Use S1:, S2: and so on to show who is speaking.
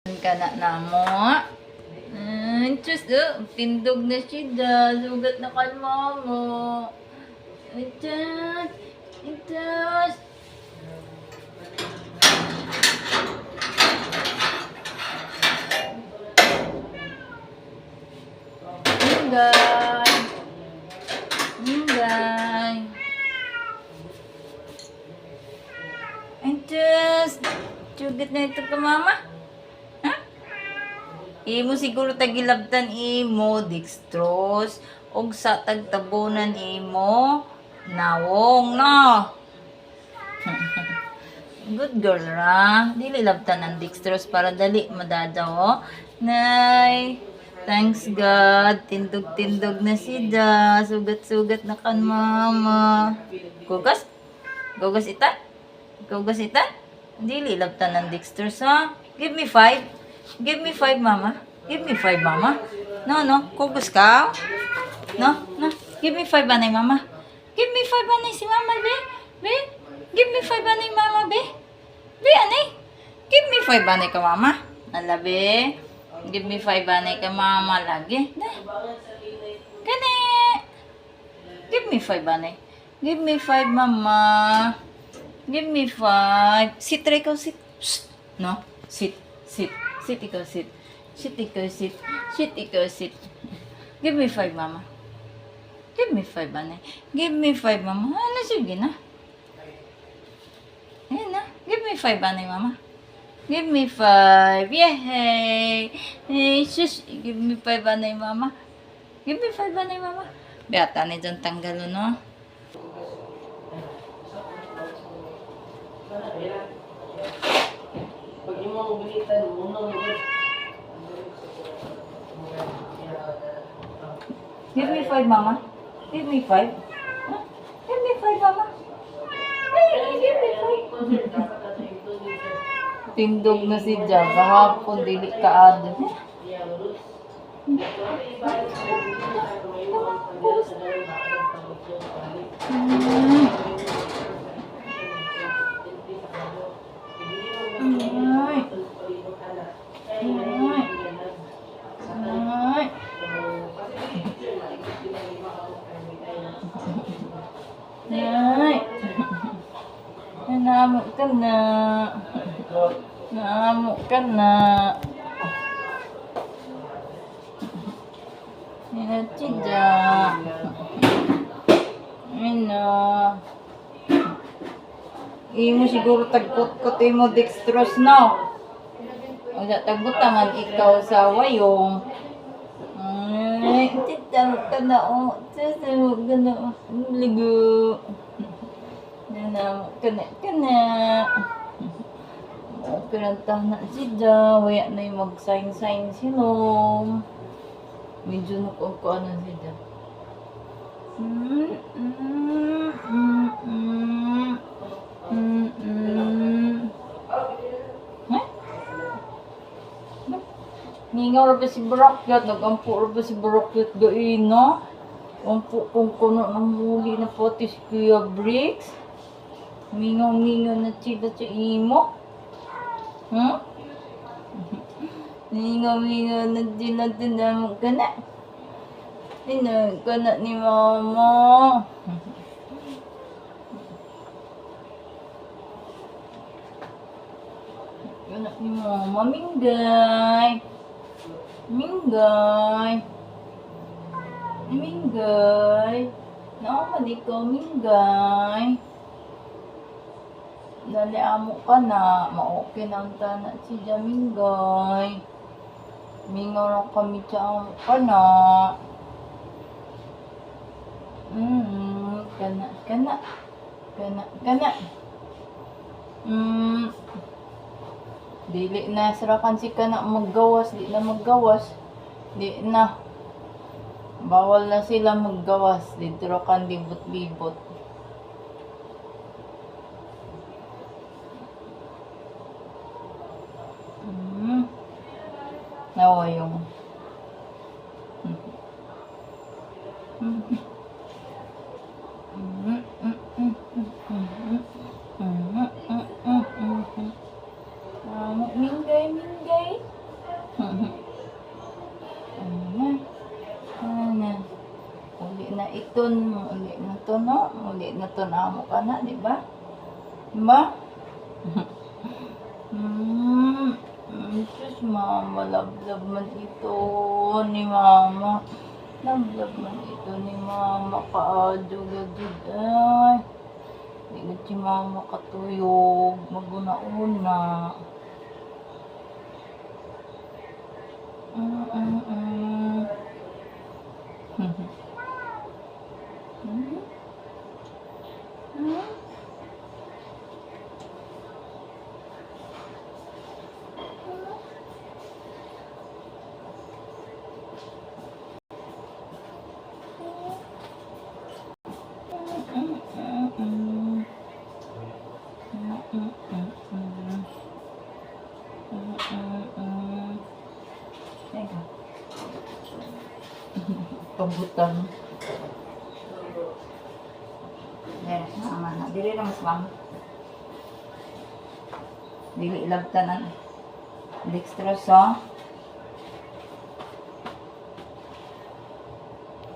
S1: Ka na mo. Diyos, tindog na siya. Sugat na kalma mo. Diyos. Diyos. Ingay. Ingay. Diyos. Sugat na ito ka, mama. Imo siguro tagilabtan imo dextrose og sa tagtabunan imo nawong no. Good girl ra. Dili labtan ang dextrose para dali madadaw. Nay. Thanks God. Tindog-tindog na siya. Sugat-sugat na kan mama. Gugas? Gugas ita? Gugas ita? Dili labtan ang dextrose ha. Give me 5. Give me 5, mama. Give me 5, mama. No, no. Kugus ka? No, no. Give me 5, anay, mama. Give me 5, anay, si mama, be. Be. Give me 5, anay, mama, be. Be, anay. Give me 5, anay ka, mama. Ala, be. Give me 5, anay ka, mama, lagi. Kani. Give me 5, anay. Give me 5, mama. Give me 5. Sit, try ko, sit. Psst. No. Sit. Sit. Sit, ikaw, sit. Sit, ikaw, sit. Sit, ikaw, sit. Give me 5, mama. Give me 5, anay. Give me 5, mama. Ano, sige na. Ayan na. Give me 5, anay, mama. Give me 5. Yay! Hey, shush. Give me 5, anay, mama. Give me 5, anay, mama. Beata na dyan tanggalo, no? Give me 5, mama. Give me 5. Huh? Give me 5, mama. Hey, give me 5. Tindog na si Jab. Kahapon, dili ka ado. Naamok ka na. Naamok ka na. Hinatidya. Ano. Imo siguro tagkot-kot imo dextrose no. O sa tagbutangan ikaw sa wayong. Ay, titang ka na o. Sasawag ka na o. Ligo. Nanamok ka na. Pinantah na siya. Waya na yung mag-sign-sign silom. Medyo nakukuha na siya. Ningaw ra ba si Barakyat? Nagampo ra ba si Barakyat gain, no? Ampo kung kuno ng muli na pati si Kuya Bricks. Mingaw-mingaw na sila sa imo. Mingaw-mingaw na sila tinamog ka na. Tinamog ka na ni mama. Anak ni mama, Minggay. Minggay. Minggay. Naamali ko, Minggay. Dali amo ka na. Ma-okay na ang tanak si Minggay. Mingaw na kami sa amo ka na. Kana. Kana. Dili na sarakan si kana maggawas. Di na maggawas. Di na. Bawal na sila maggawas. Dito kan libot-libot. Nawa yung Minggay. Ton, uli na to, no? Uli na to na mo ka na, di ba? Di ba? Diyos, mama, love man ito ni mama. Love man ito ni mama, kaadyo, gagid, ay. Hindi si mama katuyog, maguna-una. Teka. Pagbutan. Yes, naman na. Dili lang mas mama. Dili ilabtan ang dextrose, oh.